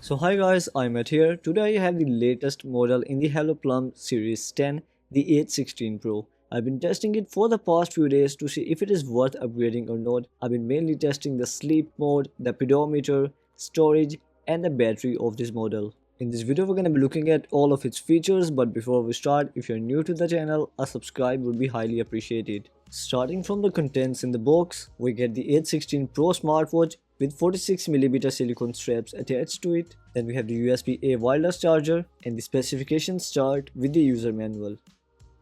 So hi guys, iMAT here. Today I have the latest model in the HELLO PLUM Series 10, the H16 Pro. I've been testing it for the past few days to see if it is worth upgrading or not. I've been mainly testing the sleep mode, the pedometer, storage and the battery of this model. In this video we're going to be looking at all of its features, but before we start, if you're new to the channel, a subscribe would be highly appreciated. Starting from the contents in the box, we get the H16 Pro smartwatch with 46mm silicone straps attached to it. Then we have the USB-A wireless charger, and the specifications start with the user manual.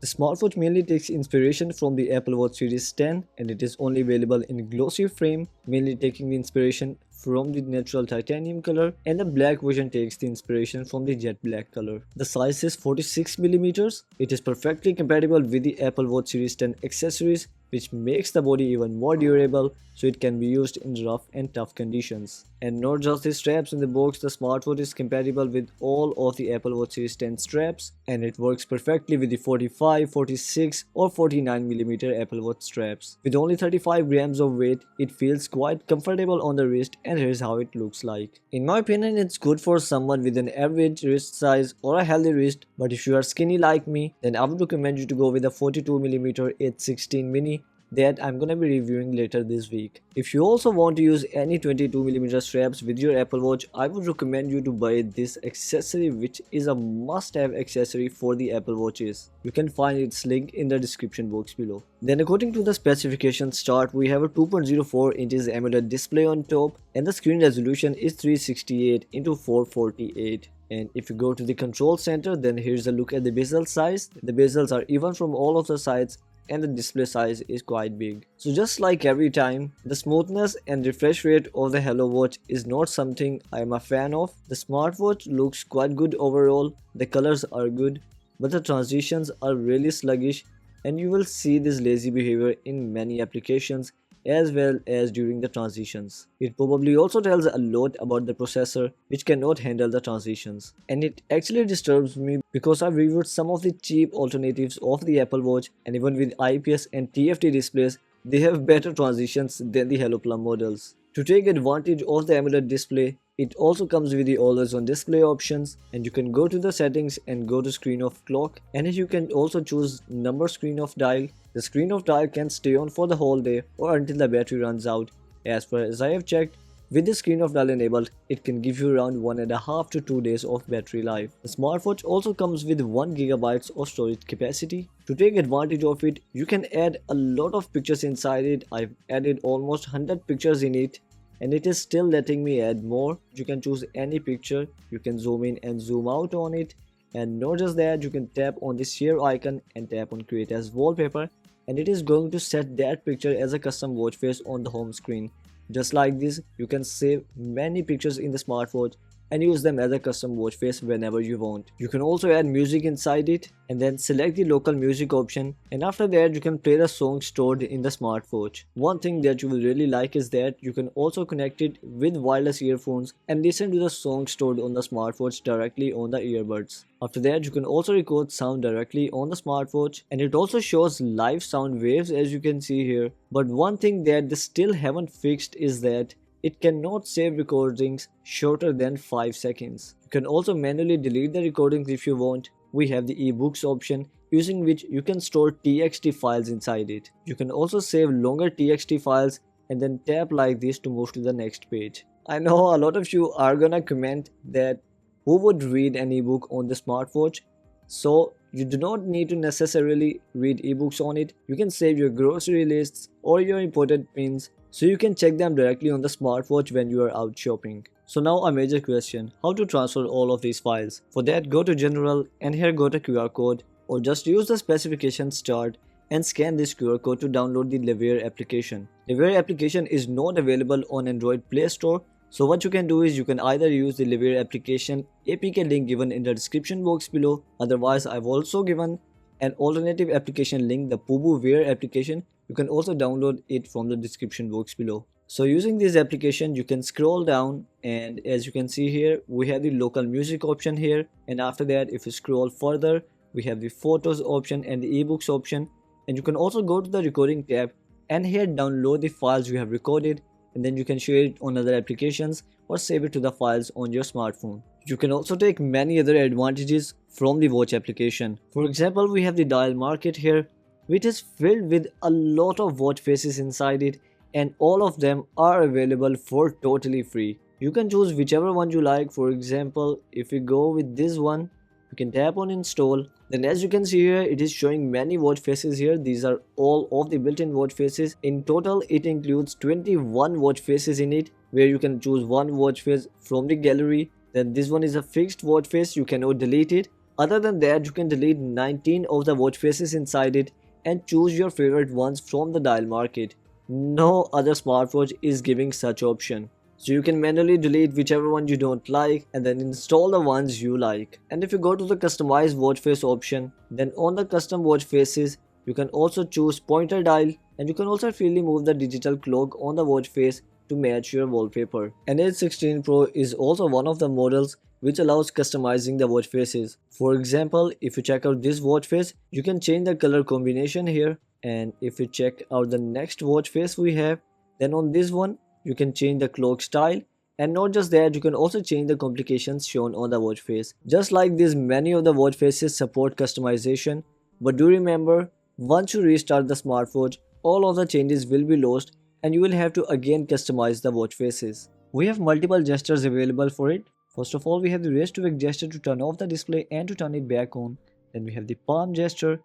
The smartwatch mainly takes inspiration from the Apple Watch Series 10, and it is only available in glossy frame, mainly taking the inspiration from the natural titanium color, and the black version takes the inspiration from the jet black color. The size is 46mm. It is perfectly compatible with the Apple Watch Series 10 accessories, which makes the body even more durable, so it can be used in rough and tough conditions. And not just the straps in the box, the smartwatch is compatible with all of the Apple Watch Series 10 straps, and it works perfectly with the 45, 46 or 49mm Apple Watch straps. With only 35 grams of weight, it feels quite comfortable on the wrist, and here's how it looks like. In my opinion, it's good for someone with an average wrist size or a healthy wrist, but if you are skinny like me, then I would recommend you to go with a 42mm H16 mini that I'm gonna be reviewing later this week. If you also want to use any 22mm straps with your Apple Watch, I would recommend you to buy this accessory, which is a must-have accessory for the Apple Watches. You can find its link in the description box below. Then according to the specifications start, we have a 2.04 inches AMOLED display on top, and the screen resolution is 368 into 448. And if you go to the control center, then here's a look at the bezel size. The bezels are even from all of the sides, and the display size is quite big. So just like every time, the smoothness and refresh rate of the HELLO Watch is not something I am a fan of. The smartwatch looks quite good overall, the colors are good, but the transitions are really sluggish, and you will see this lazy behavior in many applications as well as during the transitions. It probably also tells a lot about the processor, which cannot handle the transitions. And it actually disturbs me because I've reviewed some of the cheap alternatives of the Apple Watch, and even with IPS and TFT displays, they have better transitions than the HELLO PLUM models. To take advantage of the AMOLED display, it also comes with the always on display options, and you can go to the settings and go to screen of clock, and you can also choose number screen of dial. The screen of dial can stay on for the whole day or until the battery runs out. As far as I have checked, with the screen of dial enabled, it can give you around 1.5 to 2 days of battery life. The smartwatch also comes with 1 GB of storage capacity. To take advantage of it, you can add a lot of pictures inside it. I've added almost 100 pictures in it, and it is still letting me add more. You can choose any picture, you can zoom in and zoom out on it, and not just that, you can tap on the share icon and tap on create as wallpaper, and it is going to set that picture as a custom watch face on the home screen. Just like this, you can save many pictures in the smartwatch and use them as a custom watch face whenever you want. You can also add music inside it and then select the local music option, and after that you can play the song stored in the smartwatch. One thing that you will really like is that you can also connect it with wireless earphones and listen to the song stored on the smartwatch directly on the earbuds. After that, you can also record sound directly on the smartwatch, and it also shows live sound waves as you can see here. But one thing that they still haven't fixed is that it cannot save recordings shorter than 5 seconds. You can also manually delete the recordings if you want. We have the ebooks option, using which you can store TXT files inside it. You can also save longer TXT files and then tap like this to move to the next page. I know a lot of you are gonna comment that who would read an ebook on the smartwatch? So you do not need to necessarily read ebooks on it. You can save your grocery lists or your important pins, so you can check them directly on the smartwatch when you are out shopping. So now a major question, how to transfer all of these files? For that, go to general and here go to QR code, or just use the specifications chart and scan this QR code to download the Lever application. Lever application is not available on Android Play Store, so what you can do is you can either use the Lever application APK link given in the description box below. Otherwise, I've also given an alternative application link, the Pubu Wear application. You can also download it from the description box below. So using this application, you can scroll down, and as you can see here, we have the local music option here, and after that, if you scroll further, we have the photos option and the ebooks option, and you can also go to the recording tab and here download the files you have recorded and then you can share it on other applications or save it to the files on your smartphone. You can also take many other advantages from the watch application. For example, we have the dial market here, which is filled with a lot of watch faces inside it, and all of them are available for totally free. You can choose whichever one you like. For example, if we go with this one, you can tap on install. Then as you can see here, it is showing many watch faces here. These are all of the built-in watch faces. In total, it includes 21 watch faces in it, where you can choose one watch face from the gallery. Then this one is a fixed watch face, you cannot delete it. Other than that, you can delete 19 of the watch faces inside it and choose your favorite ones from the dial market. No other smartwatch is giving such option. So you can manually delete whichever one you don't like and then install the ones you like. And if you go to the customize watch face option, then on the custom watch faces, you can also choose pointer dial, and you can also freely move the digital clock on the watch face to match your wallpaper. And H16 Pro is also one of the models which allows customizing the watch faces. For example, if you check out this watch face, you can change the color combination here. And if you check out the next watch face we have, then on this one, you can change the clock style, and not just that, you can also change the complications shown on the watch face. Just like this, many of the watch faces support customization, but do remember, once you restart the smartwatch, all of the changes will be lost and you will have to again customize the watch faces. We have multiple gestures available for it. First of all, we have the raise to wake gesture to turn off the display and to turn it back on. Then we have the palm gesture,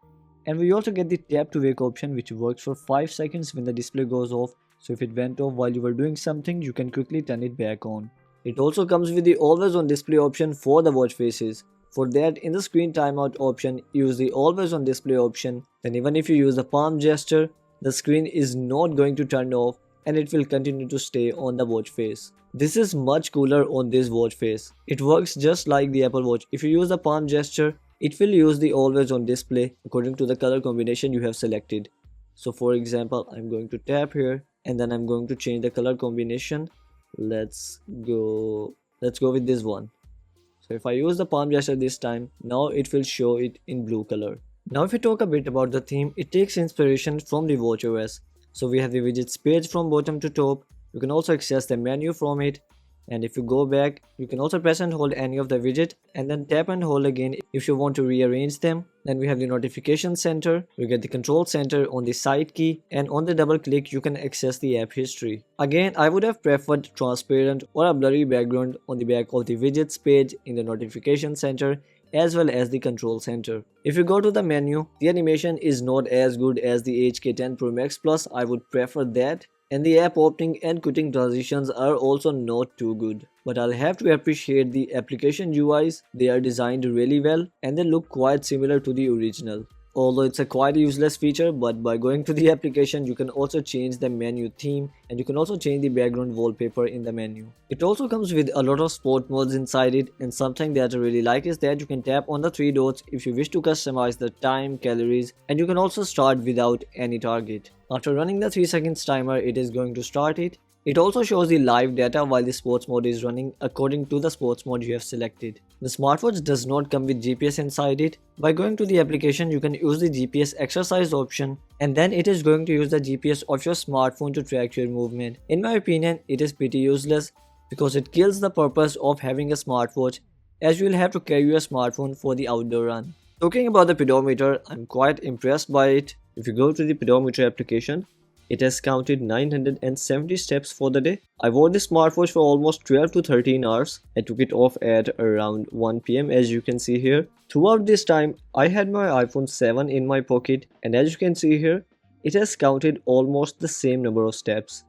and we also get the tap to wake option, which works for 5 seconds when the display goes off. So if it went off while you were doing something, you can quickly turn it back on. It also comes with the always on display option for the watch faces. For that, in the screen timeout option, use the always on display option. Then even if you use the palm gesture, the screen is not going to turn off and it will continue to stay on the watch face. This is much cooler on this watch face. It works just like the Apple Watch. If you use the palm gesture, it will use the always on display according to the color combination you have selected. So for example, I'm going to tap here and then I'm going to change the color combination. Let's go with this one. So if I use the palm gesture this time, now it will show it in blue color. Now if we talk a bit about the theme, it takes inspiration from the watchOS. So we have the widgets page from bottom to top. You can also access the menu from it. And if you go back, you can also press and hold any of the widget and then tap and hold again if you want to rearrange them. Then we have the notification center. You get the control center on the side key, and on the double click you can access the app history. Again, I would have preferred transparent or a blurry background on the back of the widgets page in the notification center as well as the control center. If you go to the menu, the animation is not as good as the HK10 Pro Max Plus. I would prefer that. And the app opening and quitting transitions are also not too good. But I'll have to appreciate the application UIs. They are designed really well and they look quite similar to the original. Although it's a quite useless feature, but by going to the application you can also change the menu theme and you can also change the background wallpaper in the menu. It also comes with a lot of sport modes inside it, and something that I really like is that you can tap on the 3 dots if you wish to customize the time, calories, and you can also start without any target. After running the 3 seconds timer, it is going to start it. It also shows the live data while the sports mode is running according to the sports mode you have selected. The smartwatch does not come with GPS inside it. By going to the application, you can use the GPS exercise option, and then it is going to use the GPS of your smartphone to track your movement. In my opinion, it is pretty useless because it kills the purpose of having a smartwatch, as you will have to carry your smartphone for the outdoor run. Talking about the pedometer, I'm quite impressed by it. If you go to the pedometer application, it has counted 970 steps for the day. I wore this smartwatch for almost 12 to 13 hours. I took it off at around 1 PM as you can see here. Throughout this time, I had my iPhone 7 in my pocket, and as you can see here, it has counted almost the same number of steps.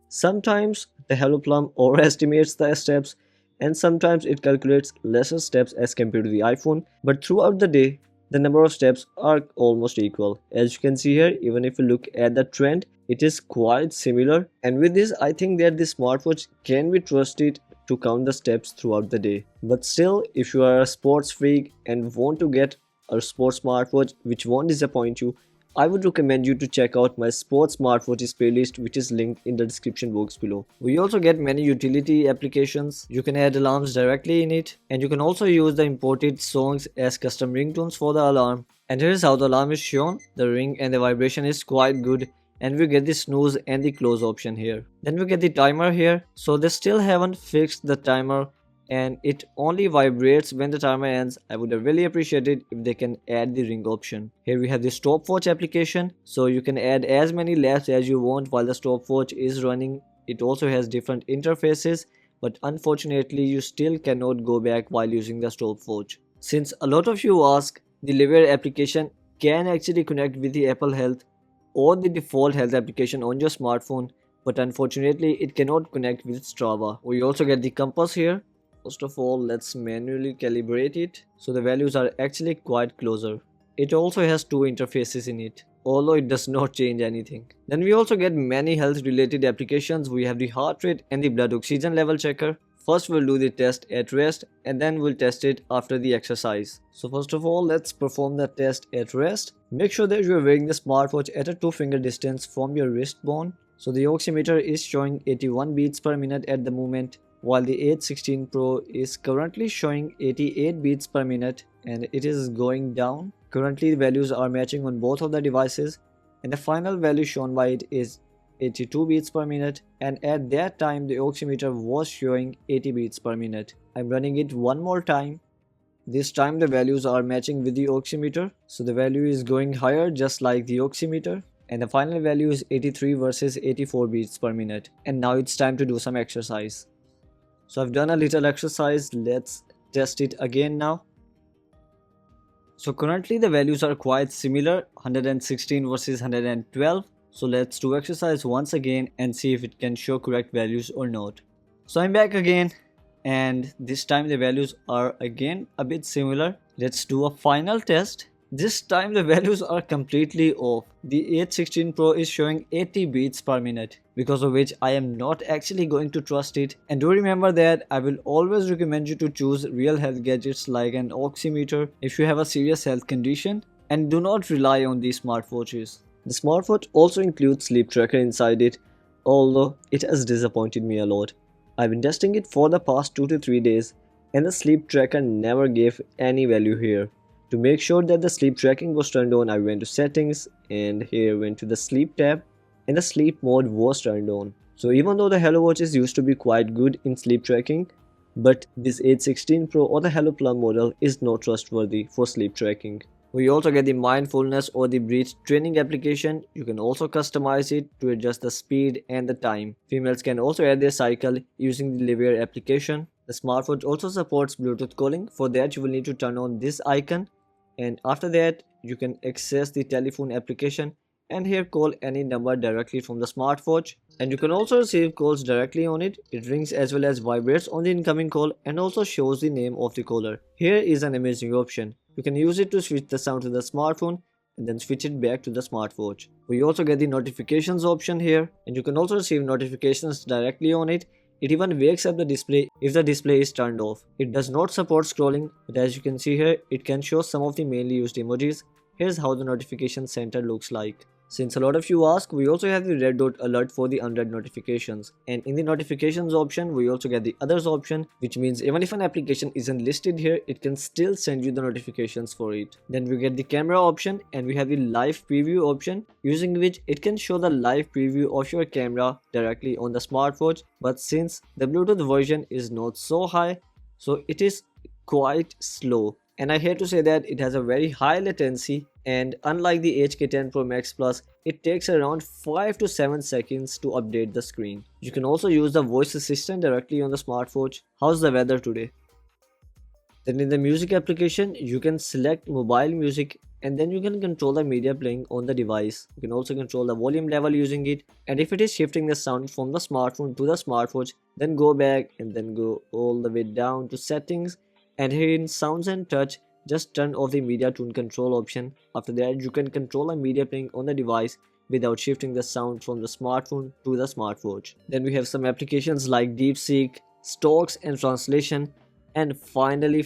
Sometimes the HELLO PLUM overestimates the steps, and sometimes it calculates lesser steps as compared to the iPhone, but throughout the day, the number of steps are almost equal. As you can see here, even if you look at the trend, it is quite similar, and with this I think that this smartwatch can be trusted to count the steps throughout the day. But still, if you are a sports freak and want to get a sports smartwatch which won't disappoint you, I would recommend you to check out my sports smartwatches playlist, which is linked in the description box below. We also get many utility applications. You can add alarms directly in it, and you can also use the imported songs as custom ringtones for the alarm. And here is how the alarm is shown. The ring and the vibration is quite good. and we get the snooze and the close option here. Then we get the timer here. So they still haven't fixed the timer and it only vibrates when the timer ends. I would have really appreciated if they can add the ring option. Here we have the stopwatch application, so you can add as many laps as you want while the stopwatch is running. It also has different interfaces, but unfortunately you still cannot go back while using the stopwatch. Since a lot of you ask, the Liver application can actually connect with the Apple Health or the default health application on your smartphone, but unfortunately it cannot connect with Strava. We also get the compass here. First of all, let's manually calibrate it, so the values are actually quite closer. It also has two interfaces in it, although it does not change anything. Then we also get many health related applications. We have the heart rate and the blood oxygen level checker. First we'll do the test at rest and then we'll test it after the exercise. So first of all, let's perform the test at rest. Make sure that you are wearing the smartwatch at a 2-finger distance from your wrist bone. So the oximeter is showing 81 beats per minute at the moment, while the H16 Pro is currently showing 88 beats per minute and it is going down. Currently the values are matching on both of the devices and the final value shown by it is 82 beats per minute, and at that time the oximeter was showing 80 beats per minute. I'm running it one more time. This time the values are matching with the oximeter, so the value is going higher just like the oximeter, and the final value is 83 versus 84 beats per minute. And now it's time to do some exercise. So I've done a little exercise, let's test it again now. So currently the values are quite similar, 116 versus 112. So let's do exercise once again and see if it can show correct values or not. So I'm back again and this time the values are again a bit similar. Let's do a final test. This time the values are completely off. The H16 Pro is showing 80 beats per minute, because of which I am not actually going to trust it. And do remember that I will always recommend you to choose real health gadgets like an oximeter if you have a serious health condition, and do not rely on these smartwatches. The smartwatch also includes sleep tracker inside it, although it has disappointed me a lot. I've been testing it for the past 2 to 3 days and the sleep tracker never gave any value here. To make sure that the sleep tracking was turned on, I went to settings and here went to the sleep tab and the sleep mode was turned on. So even though the HELLO watches used to be quite good in sleep tracking, but this H16 Pro or the HELLO Plum model is not trustworthy for sleep tracking. We also get the mindfulness or the breathe training application. You can also customize it to adjust the speed and the time. Females can also add their cycle using the Liver application. The smartwatch also supports Bluetooth calling. For that you will need to turn on this icon, and after that you can access the telephone application and here call any number directly from the smartwatch. And you can also receive calls directly on it. It rings as well as vibrates on the incoming call and also shows the name of the caller. Here is an amazing option. You can use it to switch the sound to the smartphone and then switch it back to the smartwatch. We also get the notifications option here, and you can also receive notifications directly on it. It even wakes up the display if the display is turned off. It does not support scrolling, but as you can see here, it can show some of the mainly used emojis. Here's how the notification center looks like. Since a lot of you ask, we also have the red dot alert for the unread notifications, and in the notifications option we also get the others option, which means even if an application isn't listed here, it can still send you the notifications for it. Then we get the camera option and we have the live preview option, using which it can show the live preview of your camera directly on the smartwatch, but since the Bluetooth version is not so high, so it is quite slow. And I hate to say that it has a very high latency, and unlike the HK10 Pro Max Plus, it takes around 5 to 7 seconds to update the screen. You can also use the voice assistant directly on the smartwatch. How's the weather today? Then in the music application, you can select mobile music and then you can control the media playing on the device. You can also control the volume level using it, and if it is shifting the sound from the smartphone to the smartwatch, then go back and then go all the way down to settings. And here in sounds and touch, just turn off the media tune control option. After that you can control the media playing on the device without shifting the sound from the smartphone to the smartwatch. Then we have some applications like DeepSeek, stocks and translation, and finally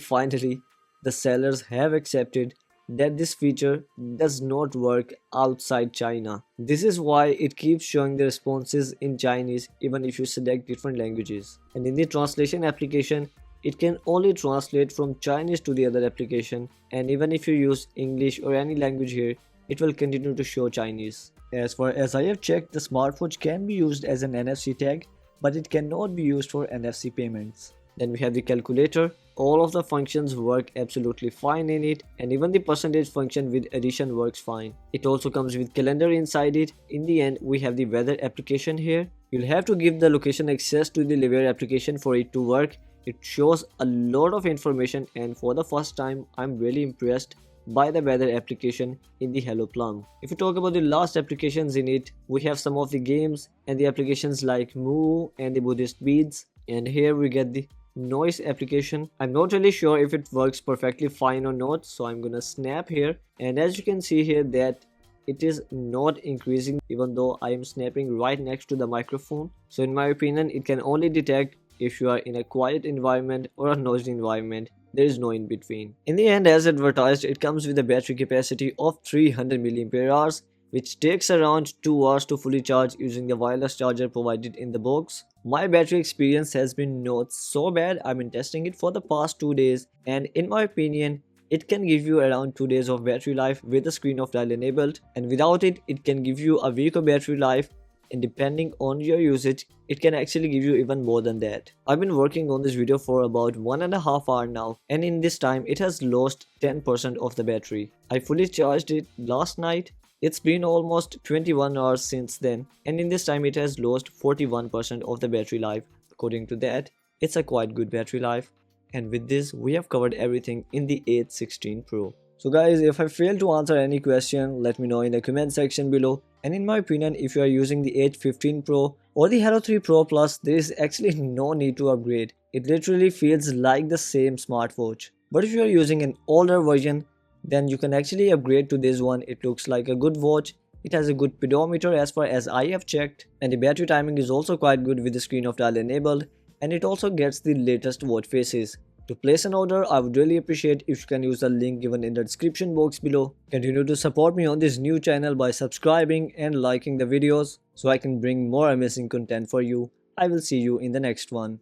the sellers have accepted that this feature does not work outside China. This is why it keeps showing the responses in Chinese even if you select different languages. And in the translation application, it can only translate from Chinese to the other application, and even if you use English or any language here, it will continue to show Chinese. As far as I have checked, the smartwatch can be used as an NFC tag, but it cannot be used for NFC payments. Then we have the calculator. All of the functions work absolutely fine in it, and even the percentage function with addition works fine. It also comes with calendar inside it. In the end, we have the weather application here. You'll have to give the location access to the weather application for it to work. It shows a lot of information, and for the first time, I'm really impressed by the weather application in the HELLO PLUM. If you talk about the last applications in it, we have some of the games and the applications like Moo and the Buddhist beads, and here we get the noise application. I'm not really sure if it works perfectly fine or not, so I'm gonna snap here, and as you can see here that it is not increasing even though I am snapping right next to the microphone. So in my opinion, it can only detect if you are in a quiet environment or a noisy environment. There is no in between. In the end, as advertised, it comes with a battery capacity of 300 mAh, which takes around 2 hours to fully charge using the wireless charger provided in the box. My battery experience has been not so bad. I've been testing it for the past 2 days, and in my opinion, it can give you around 2 days of battery life with the screen of dial enabled, and without it, it can give you a week of battery life, and depending on your usage, it can actually give you even more than that. I've been working on this video for about 1.5 hours now, and in this time, it has lost 10% of the battery. I fully charged it last night. It's been almost 21 hours since then, and in this time it has lost 41% of the battery life. According to that, it's a quite good battery life. And with this, we have covered everything in the H16 Pro. So guys, if I fail to answer any question, let me know in the comment section below. And in my opinion, if you are using the H15 Pro or the HELLO 3 Pro Plus, there is actually no need to upgrade. It literally feels like the same smartwatch. But if you are using an older version, then you can actually upgrade to this one. It looks like a good watch. It has a good pedometer as far as I have checked, and the battery timing is also quite good with the screen of dial enabled, and it also gets the latest watch faces. To place an order, I would really appreciate if you can use the link given in the description box below. Continue to support me on this new channel by subscribing and liking the videos so I can bring more amazing content for you. I will see you in the next one.